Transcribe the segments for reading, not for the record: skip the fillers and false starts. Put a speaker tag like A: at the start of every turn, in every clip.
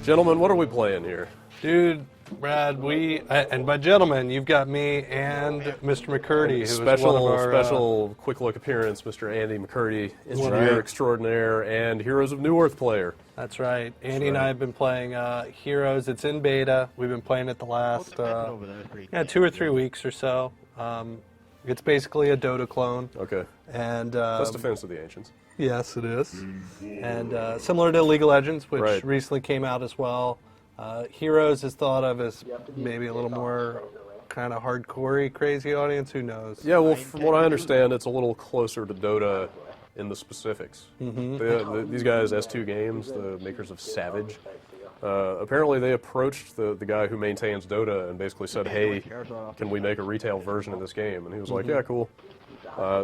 A: Gentlemen, what are we playing here?
B: Dude, Brad, and by gentlemen, you've got me and Mr. McCurdy, who is one of our...
A: Special quick look appearance, Mr. Andy McCurdy, engineer extraordinaire and Heroes of Newerth player.
B: That's right. Andy and I have been playing Heroes. It's in beta. We've been playing it the last 2 or 3 weeks or so. It's basically a Dota clone.
A: Okay.
B: And
A: Best Defense of the Ancients.
B: Yes, it is. And similar to League of Legends, which recently came out as well. Heroes is thought of as maybe a little more kind of hardcore-y, crazy audience. Who knows?
A: Yeah, well, from what I understand, it's a little closer to Dota in the specifics. These guys, S2 Games, the makers of Savage, apparently they approached the guy who maintains Dota and basically said, hey, can we make a retail version of this game? And he was like, yeah, cool.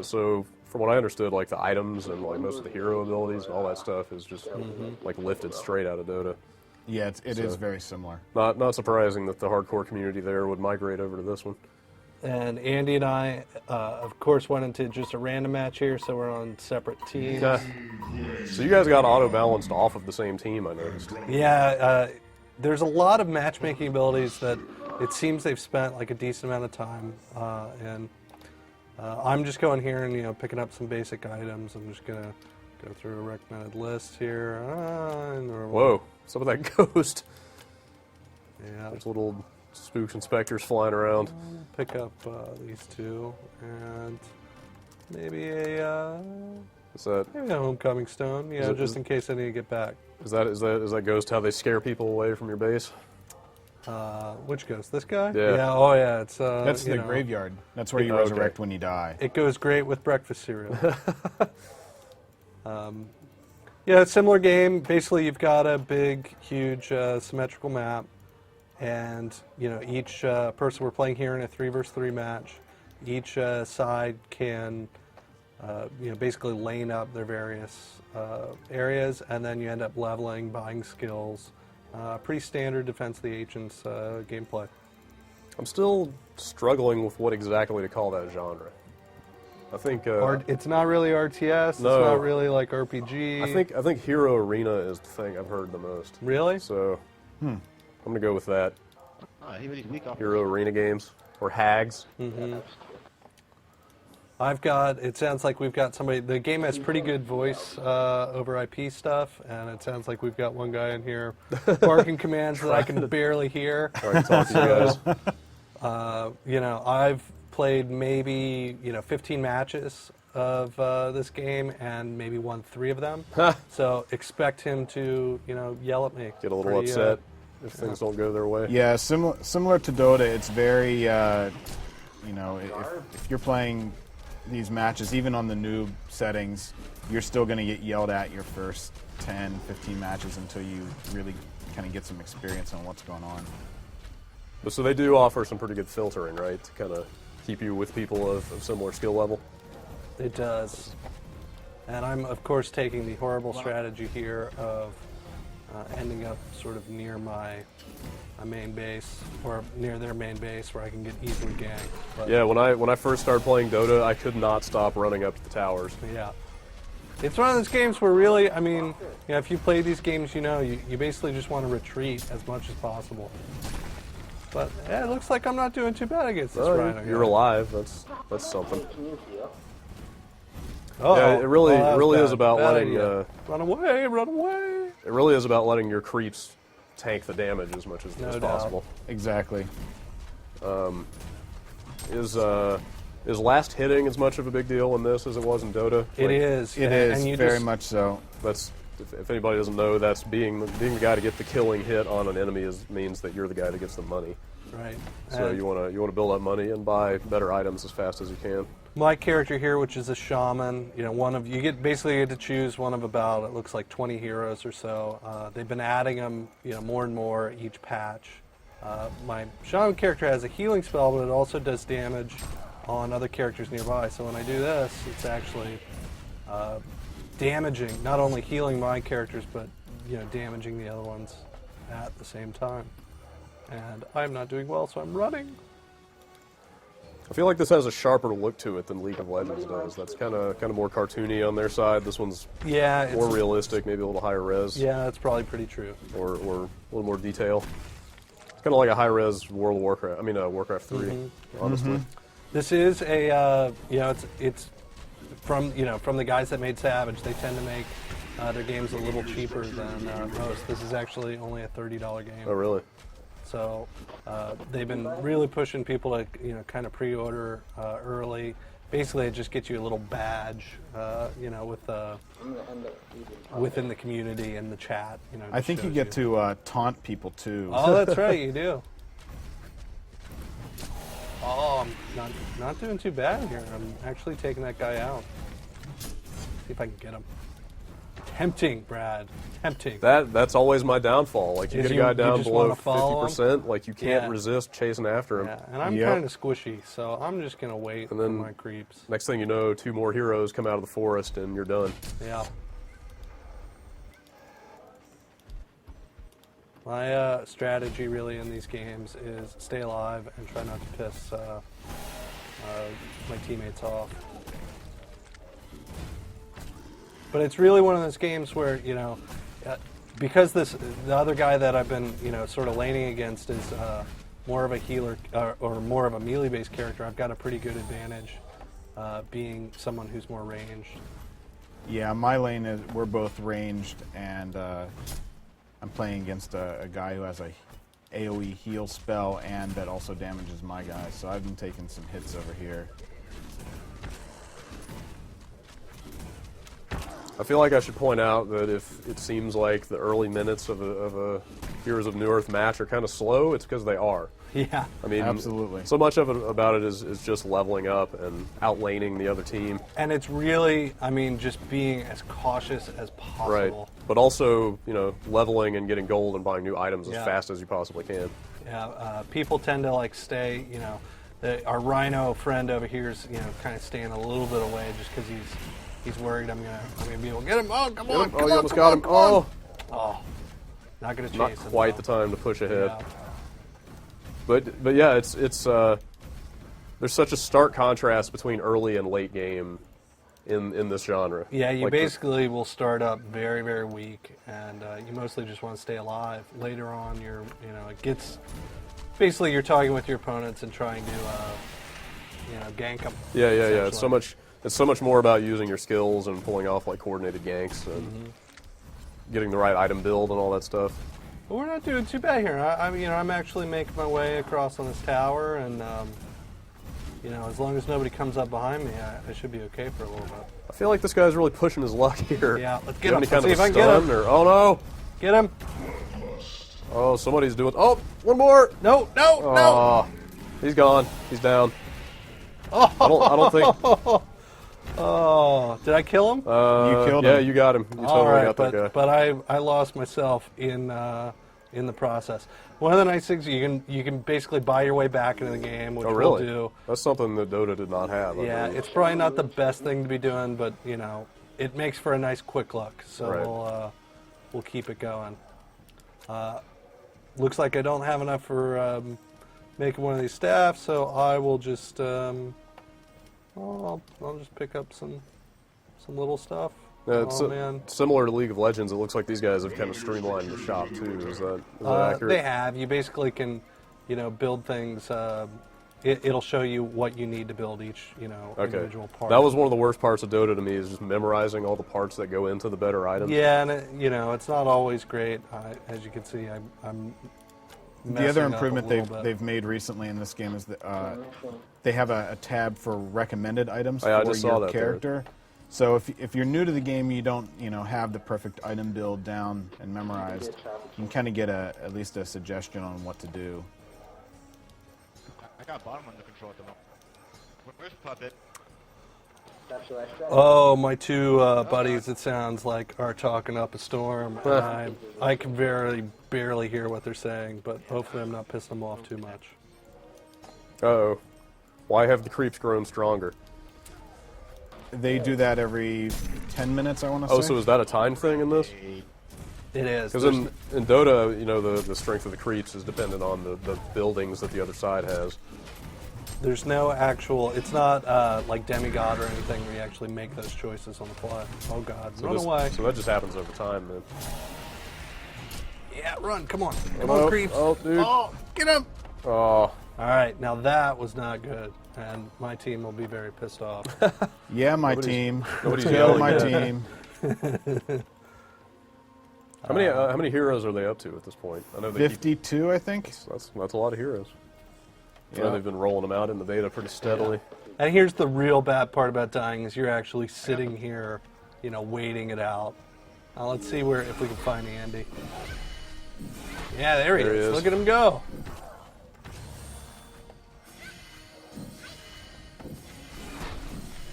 A: So from what I understood, like the items and like most of the hero abilities and all that stuff is just like lifted straight out of Dota.
C: Yeah, it is very similar.
A: Not surprising that the hardcore community there would migrate over to this one.
B: And Andy and I, of course, went into just a random match here, so we're on separate teams.
A: So you guys got auto-balanced off of the same team, I noticed.
B: Yeah, there's a lot of matchmaking abilities that it seems they've spent like a decent amount of time, and I'm just going here and picking up some basic items. I'm just gonna go through a recommended list here.
A: Whoa, some of that ghost.
B: Yeah.
A: There's little spooks and specters flying around.
B: Pick up these two, and maybe a homecoming stone. Yeah, just in case I need to get back.
A: Is that ghost how they scare people away from your base?
B: Which ghost? This guy?
A: Yeah.
B: Oh yeah. It's
C: that's the graveyard. That's where you resurrect when you die.
B: It goes great with breakfast cereal. Yeah, it's a similar game. Basically, you've got a big, huge, symmetrical map, and each person we're playing here in a 3 versus 3 match. Each side can, basically lane up their various areas, and then you end up leveling, buying skills. Pretty standard Defense of the Ancients gameplay.
A: I'm still struggling with what exactly to call that genre. I think
B: it's not really RTS.
A: No.
B: It's not really like RPG.
A: I think Hero Arena is the thing I've heard the most.
B: Really?
A: So I'm gonna go with that. Hero Arena games or Hags.
B: It sounds like we've got somebody. The game has pretty good voice over IP stuff, and it sounds like we've got one guy in here barking commands that I can barely hear.
A: All right, talk to you guys.
B: I've played maybe 15 matches of this game and maybe won 3 of them. So expect him to yell at me.
A: Get a little upset if things don't go their way.
C: Yeah, similar to Dota, it's very if you're playing these matches, even on the noob settings, you're still going to get yelled at your first 10, 15 matches until you really kind of get some experience on what's going on.
A: But so they do offer some pretty good filtering, right, to kind of keep you with people of similar skill level?
B: It does. And I'm, of course, taking the horrible strategy here of ending up sort of near my main base, or near their main base, where I can get easily ganked. But
A: yeah, when I first started playing Dota, I could not stop running up to the towers.
B: Yeah. It's one of those games where really, if you play these games, you basically just want to retreat as much as possible. But yeah, it looks like I'm not doing too bad against this rhino.
A: You're alive. That's something.
B: Uh-oh.
A: Yeah, it really is about letting
B: run away, run away.
A: It really is about letting your creeps tank the damage as much as possible.
C: Exactly.
A: Is last hitting as much of a big deal in this as it was in Dota?
B: It is.
C: It is very much so.
A: That's if anybody doesn't know, that's being the guy to get the killing hit on an enemy means that you're the guy that gets the money.
B: Right.
A: So you want to build up money and buy better items as fast as you can.
B: My character here, which is a shaman, you basically get to choose one of about, it looks like 20 heroes or so. They've been adding them, more and more each patch. My shaman character has a healing spell, but it also does damage on other characters nearby. So when I do this, it's actually damaging, not only healing my characters, but damaging the other ones at the same time. And I'm not doing well, so I'm running.
A: I feel like this has a sharper look to it than League of Legends does. That's kind of more cartoony on their side. This one's
B: Yeah,
A: more
B: it's,
A: realistic, maybe a little higher res.
B: yeah, that's probably pretty true.
A: Or a little more detail. It's kind of like a high res World of Warcraft. I mean, Warcraft 3, honestly.
B: This is a it's from from the guys that made Savage. They tend to make their games a little cheaper than most. This is actually only a $30 game.
A: Oh, really?
B: So they've been really pushing people to kind of pre-order early. Basically, it just gets you a little badge, within the community and the chat.
C: I think you get to taunt people too.
B: Oh, that's right, you do. Oh, I'm not doing too bad here. I'm actually taking that guy out. See if I can get him. Tempting, Brad. Tempting.
A: That's always my downfall. Like, you
B: Is
A: get a
B: you-
A: guy
B: you
A: down
B: just
A: below
B: wanna follow
A: 50%, like, you can't
B: Yeah.
A: resist chasing after him.
B: Yeah, and I'm
C: Yep.
B: kind of squishy, so I'm just gonna wait
A: And
B: for
A: then-
B: my creeps.
A: Next thing you know, 2 more heroes come out of the forest, and you're done.
B: Yeah. My strategy really in these games is stay alive and try not to piss my teammates off. But it's really one of those games where, because the other guy that I've been, sort of laning against is more of a healer or more of a melee-based character, I've got a pretty good advantage being someone who's more ranged.
C: Yeah, my lane is we're both ranged, and I'm playing against a guy who has a AoE heal spell and that also damages my guys. So I've been taking some hits over here.
A: I feel like I should point out that if it seems like the early minutes of a Heroes of Newerth match are kind of slow, it's because they are.
B: Yeah.
A: I mean,
C: Absolutely.
A: so much of it about it is just leveling up and outlaning the other team.
B: And it's really, just being as cautious as possible.
A: Right. But also, leveling and getting gold and buying new items as
B: Yeah.
A: fast as you possibly can.
B: Yeah, people tend to stay, our Rhino friend over here is, kind of staying a little bit away just because he's worried I'm gonna be able to get him. Oh, come on!
A: Oh, you almost got him. Oh,
B: Not gonna chase
A: not
B: him.
A: quite
B: though.
A: the time to push ahead.
B: Yeah.
A: But yeah, it's there's such a stark contrast between early and late game in this genre.
B: Yeah, you
A: Like
B: basically will start up very, very weak, and you mostly just want to stay alive. Later on, it gets basically you're talking with your opponents and trying to, gank them.
A: Yeah. It's so much more about using your skills and pulling off coordinated ganks and getting the right item build and all that stuff.
B: But we're not doing too bad here. I'm actually making my way across on this tower, and as long as nobody comes up behind me, I should be okay for a little bit.
A: I feel like this guy's really pushing his luck here.
B: Yeah, let's
A: Do
B: get
A: you
B: him.
A: have any kind
B: Let's see
A: of
B: if I
A: a
B: can get him.
A: stun or oh no!
B: Get him!
A: Oh, somebody's doing. Oh, one more!
B: No!
A: Oh, he's gone. He's down. I don't think.
B: Oh, did I kill him?
C: You killed
A: Yeah,
C: him.
A: you got him. You
B: All
A: totally
B: right,
A: got that guy.
B: but I lost myself in the process. One of the nice things you can basically buy your way back into the game, which
A: Oh, really?
B: we'll do.
A: That's something that Dota did not have. I
B: Yeah,
A: believe.
B: it's probably not the best thing to be doing, but it makes for a nice quick look. So
A: Right.
B: we'll keep it going. Looks like I don't have enough for making one of these staff, so I will just I'll just pick up some little stuff.
A: Yeah, it's
B: man.
A: similar to League of Legends. It looks like these guys have kind of streamlined the shop too. Is that accurate?
B: They have. You basically can, build things. It'll show you what you need to build each,
A: Okay.
B: individual part.
A: That was one of the worst parts of Dota to me, is just memorizing all the parts that go into the better items.
B: Yeah, and it's not always great. As you can see, I'm
C: The other
B: messing up a
C: improvement
B: little bit.
C: they've made recently in this game is that they have a tab for recommended items
A: Yeah, I
C: for
A: just saw
C: your
A: that there.
C: character. So if you're new to the game, you don't have the perfect item build down and memorized, you can kind of get at least a suggestion on what to do.
D: I got bottom under control at the moment. Where's Puppet?
B: Oh, my two buddies, it sounds like, are talking up a storm. And I can barely hear what they're saying, but hopefully I'm not pissing them off too much.
A: Uh-oh. Why have the creeps grown stronger?
C: They do that every 10 minutes, I want to say.
A: Oh, so is that a time thing in this?
B: It is.
A: Because in Dota, the strength of the creeps is dependent on the buildings that the other side has.
B: There's no actual. It's not like demigod or anything where you actually make those choices on the fly. Oh God, run away!
A: So that just happens over time, then.
B: Yeah, run! Come on, come
A: Oh,
B: on, creeps!
A: oh, dude.
B: Oh, get him!
A: Oh,
B: All right, now that was not good, and my team will be very pissed off.
C: Yeah, my team.
A: nobody's
C: Go
A: yelling
C: my
A: yet.
C: team.
A: How many heroes are they up to at this point? I know they
C: 52, I think.
A: that's a lot of heroes. I know
C: Yeah.
A: they've been rolling them out in the beta pretty steadily.
B: And here's the real bad part about dying is you're actually sitting here, you know, waiting it out. Let's see if we can find Andy. Yeah, there he is. Look at him go.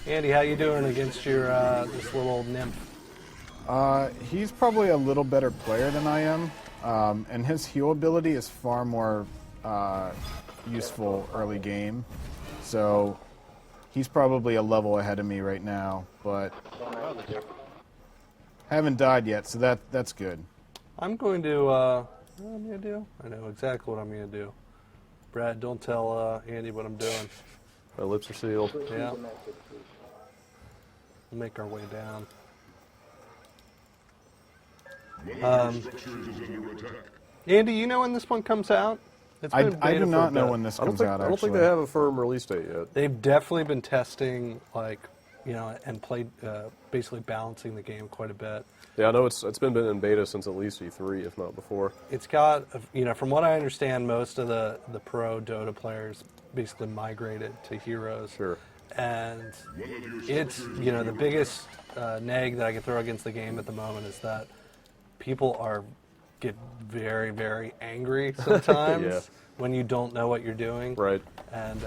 B: Andy, how you doing against your this little nymph?
C: He's probably a little better player than I am, and his heal ability is far more useful early game. So he's probably a level ahead of me right now, but haven't died yet, so that's good.
B: I'm going to. What I'm going to do? I know exactly what I'm going to do. Brad, don't tell Andy what I'm doing.
A: My lips are sealed.
B: Yeah. We'll make our way down. Andy, you know when this one comes out? It's
C: I
B: been beta
C: do
B: for
C: not
B: a
C: know
B: bit.
C: when this
A: I don't
C: comes
A: think
C: out.
A: I don't think
C: actually.
A: they have a firm release date yet.
B: They've definitely been testing, like, you know, and played, basically balancing the game quite a bit.
A: Yeah, I know it's been in beta since at least E3, if not before.
B: It's got, you know, from what I understand, most of the pro Dota players basically migrated to Heroes.
A: Sure.
B: And it's, you know, the biggest neg that I can throw against the game at the moment is that people get very, very angry sometimes
A: Yeah.
B: when you don't know what you're doing.
A: Right.
B: And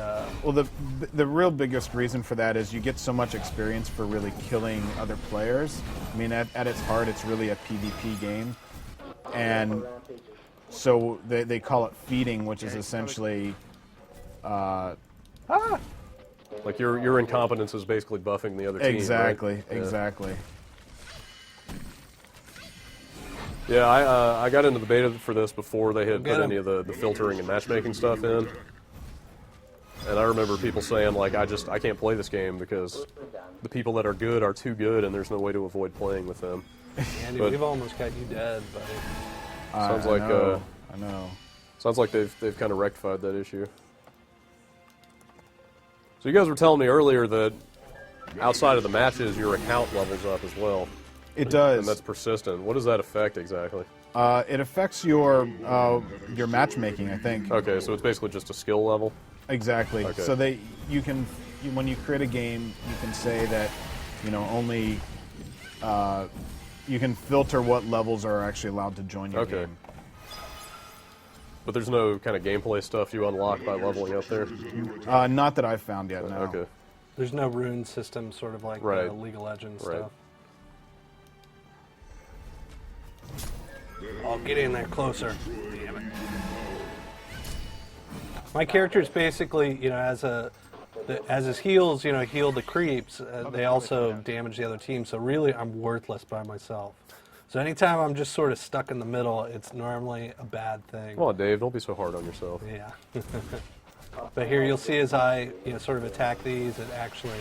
C: Well, the real biggest reason for that is you get so much experience for really killing other players. I mean, at its heart, it's really a PvP game, and so they call it feeding, which is essentially
A: Like your incompetence is basically buffing the other team.
C: exactly,
A: Right? Yeah.
C: exactly.
A: Yeah, I got into the beta for this before they had
B: Get
A: put
B: him.
A: any of the filtering and matchmaking stuff in. And I remember people saying, like, I can't play this game because the people that are good are too good and there's no way to avoid playing with them.
B: Andy,
A: But-
B: we've almost got you dead, buddy.
A: Sounds
C: I
A: like,
C: know, I know.
A: Sounds like they've kind of rectified that issue. So you guys were telling me earlier that outside of the matches, your account levels up as well.
C: It does.
A: And that's persistent. What does that affect exactly?
C: It affects your matchmaking, I think.
A: Okay, so it's basically just a skill level?
C: Exactly.
A: Okay.
C: So when you create a game, you can say that, you know, only you can filter what levels are actually allowed to join your
A: Okay.
C: game.
A: But there's no kind of gameplay stuff you unlock by leveling up there?
C: Not that I've found yet. No.
A: Okay.
B: There's no rune system, sort of like
A: Right.
B: League of Legends
A: Right.
B: stuff. Oh, get in there closer. Damn it. My character is basically, you know, as his heals, you know, heal the creeps, they also damage the other team. So really, I'm worthless by myself. So anytime I'm just sort of stuck in the middle, it's normally a bad thing.
A: Come on, Dave. Don't be so hard on yourself.
B: Yeah. But here you'll see as I, you know, sort of attack these, it actually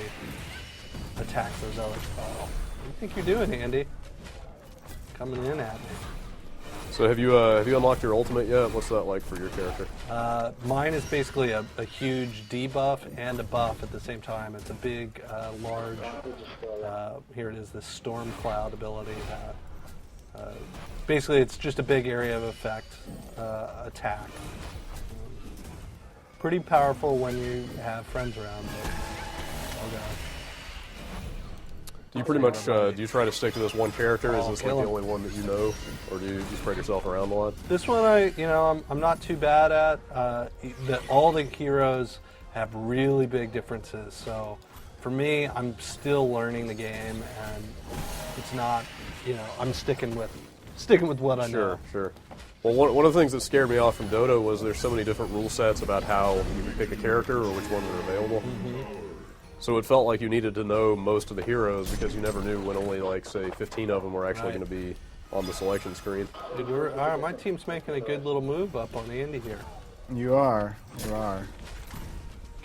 B: attacks those others. Oh, what do you think you're doing, Andy? Coming in at me.
A: So have you unlocked your ultimate yet? What's that like for your character?
B: Mine is basically a huge debuff and a buff at the same time. It's a big, large, here it is, this storm cloud ability that basically it's just a big area of effect attack. Pretty powerful when you have friends around, but oh god.
A: Do you pretty much do you try to stick to this one character? Is
B: Oh,
A: this like
B: kill
A: the
B: him.
A: only one that you know, or do you spread yourself around a lot?
B: This one I'm not too bad at. All the heroes have really big differences. So for me, I'm still learning the game, and it's not, you know, I'm sticking with what I know.
A: Sure. Well, one of the things that scared me off from Dota was there's so many different rule sets about how you can pick a character or which ones are available. So it felt like you needed to know most of the heroes because you never knew when only, like, say, 15 of them were actually
B: Right.
A: going to be on the selection screen.
B: Dude, all right, my team's making a good little move up on Andy here.
C: You are. You are.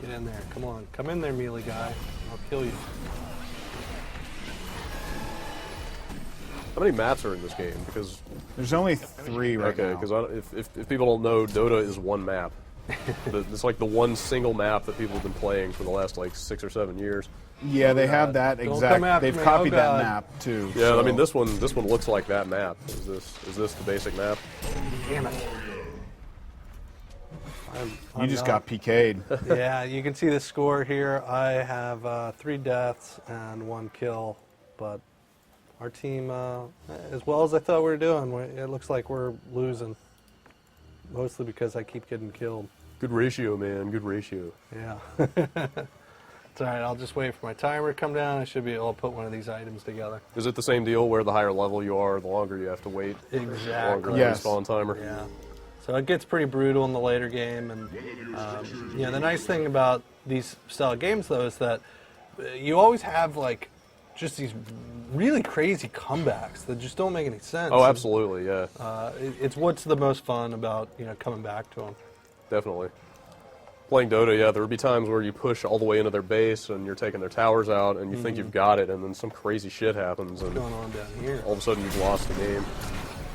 B: Get in there. Come on. Come in there, melee guy. I'll kill you.
A: How many maps are in this game? Because
C: There's only 3 right
A: okay,
C: now.
A: because if people don't know, Dota is one map. It's like the one single map that people have been playing for the last like 6 or 7 years.
C: Yeah, they have
B: God.
C: that
B: Don't come
C: exact.
B: after
C: They've
B: me.
C: copied
B: Oh,
C: that
B: God.
C: map too.
A: Yeah,
C: so.
A: I mean this one looks like that map. Is this the basic map?
B: Damn it.
C: You just got PK'd.
B: Yeah, you can see the score here. I have 3 deaths and 1 kill, but our team, as well as I thought we were doing, it looks like we're losing. Mostly because I keep getting killed.
A: Good ratio, man. Good ratio.
B: Yeah. It's alright, I'll just wait for my timer to come down. I should be able to put one of these items together.
A: Is it the same deal where the higher level you are, the longer you have to wait?
B: Exactly.
A: Longer the
C: Yes.
A: respawn timer.
B: Yeah. So it gets pretty brutal in the later game, and the nice thing about these style of games though is that you always have like just these really crazy comebacks that just don't make any sense.
A: Oh, absolutely, yeah,
B: It's what's the most fun about coming back to them.
A: definitely. Playing Dota, yeah, there would be times where you push all the way into their base and you're taking their towers out, and you think you've got it, and then some crazy shit happens, and
B: What's going on down here?
A: all of a sudden you've lost the game.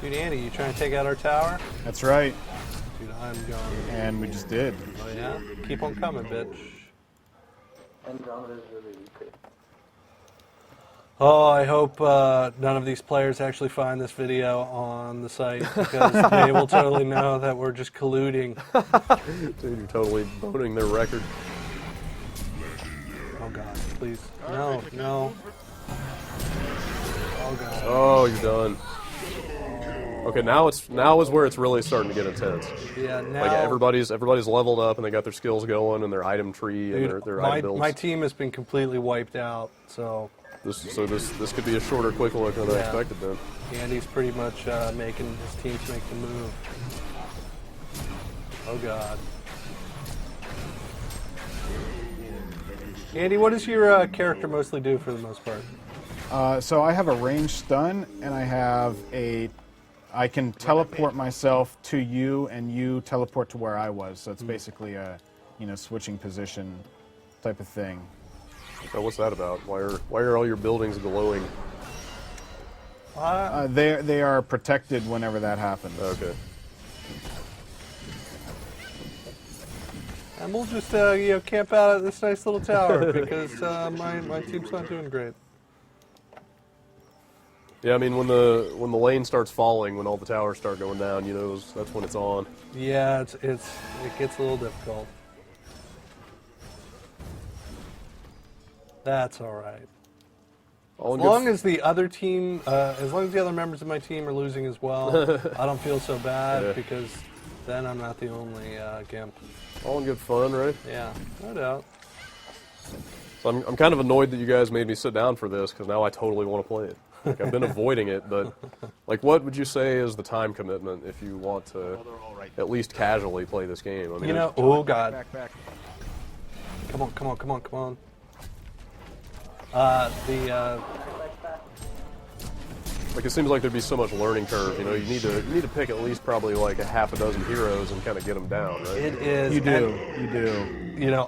B: Dude, Andy, you trying to take out our tower?
C: That's right.
B: Dude, I'm going.
C: And we just did.
B: Oh yeah? Keep on coming, bitch. Oh, I hope none of these players actually find this video on the site, because they will totally know that we're just colluding.
A: Dude, you're totally boning their record.
B: Oh god, please. No, no. Oh god.
A: Oh, you're done. Okay, now is where it's really starting to get intense.
B: Yeah, now.
A: Like everybody's leveled up and they got their skills going and their item tree and
B: Dude,
A: their item builds.
B: my team has been completely wiped out, so
A: This could be a shorter quick look than I
B: Yeah.
A: expected then.
B: Andy's pretty much making his teams make the move. Oh god. Andy, what does your character mostly do for the most part?
C: So I have a ranged stun, and I can teleport myself to you, and you teleport to where I was. So it's basically a, switching position type of thing.
A: So what's that about? Why are all your buildings glowing?
C: They are protected whenever that happens.
A: Okay.
B: And we'll just camp out at this nice little tower because my team's not doing great.
A: Yeah, I mean when the lane starts falling, when all the towers start going down, that's when it's on.
B: Yeah, it gets a little difficult. That's all right. As long as the other team, as long as the other members of my team are losing as well, I don't feel so bad
A: Yeah.
B: because then I'm not the only gimp.
A: all in good fun, right?
B: Yeah, no doubt.
A: So I'm kind of annoyed that you guys made me sit down for this because now I totally want to play it. Like I've been avoiding it, but like, what would you say is the time commitment if you want to
D: Oh, they're all right.
A: at least casually play this game? I mean,
B: Oh god,
D: Back.
B: come on.
A: like it seems like there'd be so much learning curve. You need to pick at least probably like a half a dozen heroes and kind of get them down, right?
B: It is.
C: You do.
B: and,
C: You do.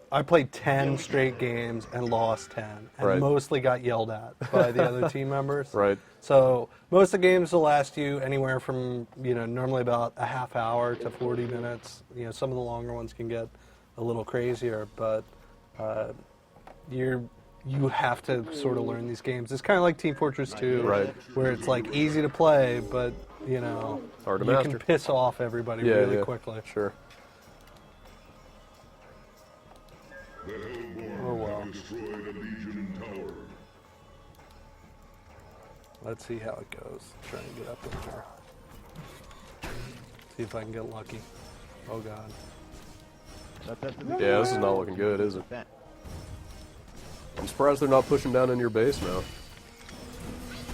B: I played 10 straight games and lost 10, and
A: Right.
B: mostly got yelled at by the other team members.
A: Right.
B: So most of the games will last you anywhere from normally about a half hour to 40 minutes. Some of the longer ones can get a little crazier, but you have to sort of learn these games. It's kind of like Team Fortress 2,
A: Right.
B: where it's like easy to play, but
A: Hard to
B: you
A: master.
B: can piss off everybody
A: Yeah,
B: really
A: yeah.
B: quickly.
A: Sure.
B: Oh well. Let's see how it goes. Try and get up in there. See if I can get lucky. Oh god.
A: Yeah, this is not looking good, is it? I'm surprised they're not pushing down in your base now.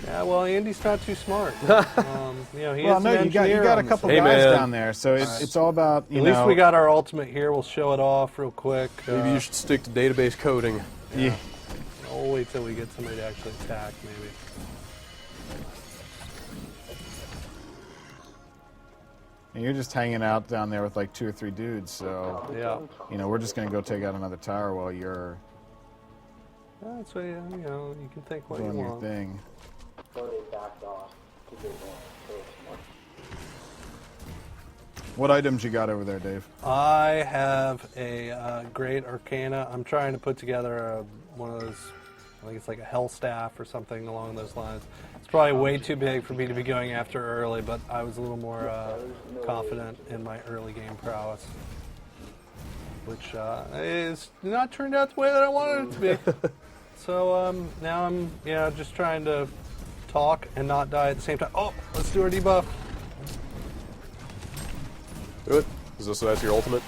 B: Yeah, well, Andy's not too smart. He
C: Well,
B: is
C: no,
B: an
C: you got
B: engineer
C: a
B: on
C: couple
A: Hey,
C: guys
A: man.
C: down there, so it's all about
B: At least we got our ultimate here. We'll show it off real quick.
A: Maybe you should stick to database coding.
C: Yeah.
B: I'll wait till we get somebody to actually attack, maybe.
C: And you're just hanging out down there with like 2 or 3 dudes, so
B: Yeah.
C: you know we're just gonna go take out another tower while you're
B: That's what, you know, you can think what you
C: doing your
B: want.
C: thing. What items you got over there, Dave?
B: I have a great arcana. I'm trying to put together one of those, I think it's like a hell staff or something along those lines. It's probably way too big for me to be going after early, but I was a little more confident in my early game prowess, which is not turned out the way that I wanted it to be. So now I'm just trying to talk and not die at the same time. Oh, let's do our debuff.
A: Do it. That's your ultimate?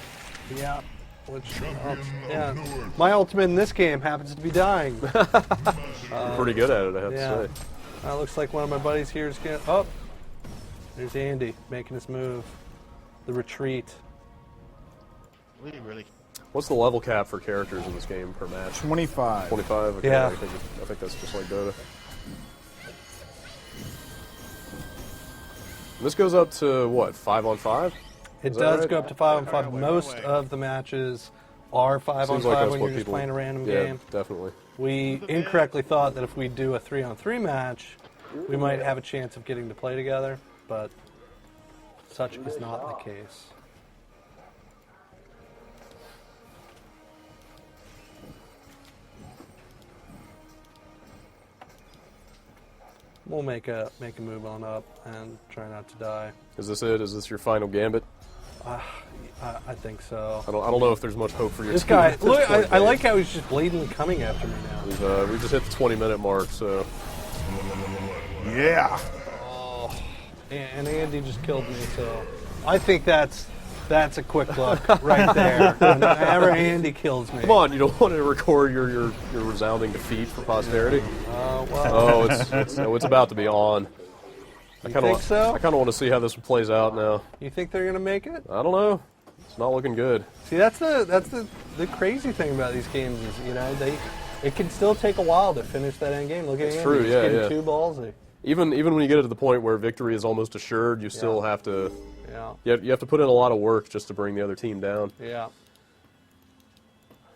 B: Yeah. Which, yeah. My ultimate in this game happens to be dying.
A: You're pretty good at it, I have
B: Yeah.
A: to say.
B: Looks like one of my buddies here is getting. Oh! There's Andy making his move. The retreat.
D: Really.
A: What's the level cap for characters in this game per match?
C: 25.
A: 25? Okay,
B: Yeah.
A: I think that's just like Dota. This goes up to, what, 5-on-5?
B: It
A: Is that
B: does
A: right?
B: go up to 5-on-5.
D: Right away,
B: Most
D: right away.
B: of the matches are 5-on-5
A: Seems like that's
B: when
A: what
B: you're just
A: people,
B: playing a random
A: yeah,
B: game.
A: definitely.
B: We incorrectly thought that if we do a 3-on-3 match, we might have a chance of getting to play together, but such is not the case. We'll make a move on up and try not to die.
A: Is this it? Is this your final gambit?
B: I think so.
A: I don't know if there's much hope for your
B: This
A: team
B: guy,
A: at this
B: look,
A: point,
B: I
A: Dave.
B: like how he's just blatantly coming after me now.
A: We just hit the 20-minute mark, so
C: Yeah.
B: And Andy just killed me, so I think that's a quick look right there. Whenever Andy kills me.
A: come on, you don't want to record your resounding defeat for posterity.
B: Well,
A: Oh, it's about to be on. I
B: think so?
A: I kind of want to see how this plays out now.
B: you think they're gonna make it?
A: I don't know. It's not looking good.
B: See, that's the crazy thing about these games is it can still take a while to finish that end game. Look at Andy,
A: true,
B: he's
A: yeah,
B: getting
A: yeah.
B: too ballsy.
A: Even when you get to the point where victory is almost assured, you still have to
B: Yeah,
A: you have to put in a lot of work just to bring the other team down.
B: yeah.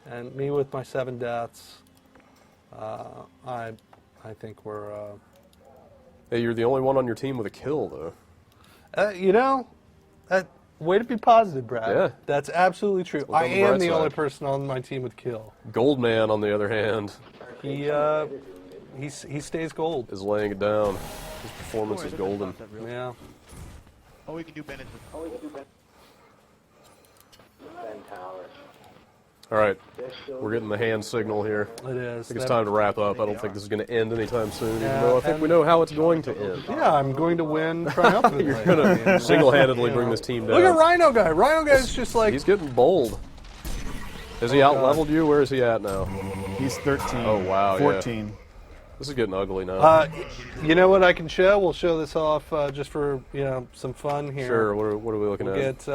B: And me with my 7 deaths, I think we're.
A: Hey, you're the only one on your team with a kill, though.
B: Way to be positive, Brad.
A: Yeah.
B: That's absolutely true.
A: look
B: I
A: on the
B: am
A: bright
B: the only
A: side.
B: person on my team with kill.
A: Goldman, on the other hand,
B: He stays gold.
A: is laying it down. His performance is golden.
B: Yeah.
D: Oh, we can do Bennett.
A: All right, we're getting the hand signal here.
B: It is.
A: I think it's time to wrap up. I don't think this is going to end anytime soon, even
B: Yeah,
A: though I think we know how it's going to end.
B: Yeah, I'm going to win triumphantly.
A: You're going to single-handedly bring this team down.
B: Look at Rhino Guy. Rhino Guy's just like.
A: He's getting bold. Has he out-leveled you? Where is he at now?
C: He's 13.
A: Oh, wow, yeah.
C: 14.
A: This is getting ugly now.
B: You know what I can show? We'll show this off just for some fun here.
A: Sure, what are we looking at?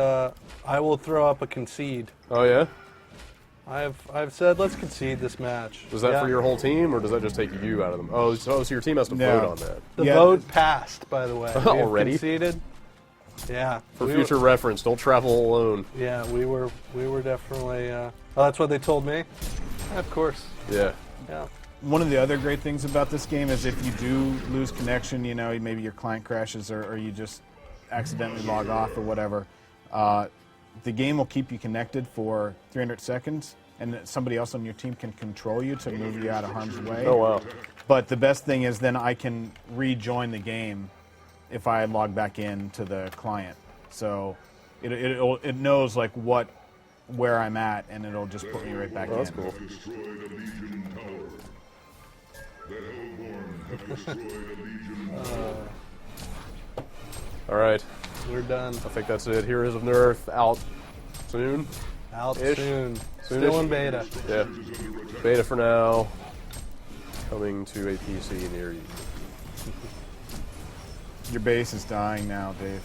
B: I will throw up a concede.
A: Oh, yeah?
B: I've said let's concede this match.
A: Was that
B: Yeah.
A: for your whole team, or does that just take you out of them? Oh, so your team has to
C: Yeah.
A: vote on that.
B: The
C: Yeah.
B: vote passed, by the way. We have
A: Already?
B: conceded. Yeah.
A: For
B: we
A: future reference, don't travel alone.
B: Yeah, we were definitely. Oh, that's what they told me. Yeah, of course.
A: Yeah.
B: Yeah.
C: One of the other great things about this game is if you do lose connection, maybe your client crashes or you just accidentally log off or whatever, the game will keep you connected for 300 seconds, and somebody else on your team can control you to move you out of harm's way.
A: Oh, wow.
C: But the best thing is then I can rejoin the game if I log back in to the client. So it knows like where I'm at, and it'll just put me right back
A: Oh, that's
C: in.
A: cool. All right,
B: We're done.
A: I think that's it. Heroes of Newerth out soon.
B: Out
A: Ish.
B: soon.
A: Soonish.
B: Still in beta.
A: Yeah, beta for now. Coming to a PC near you.
C: Your base is dying now, Dave.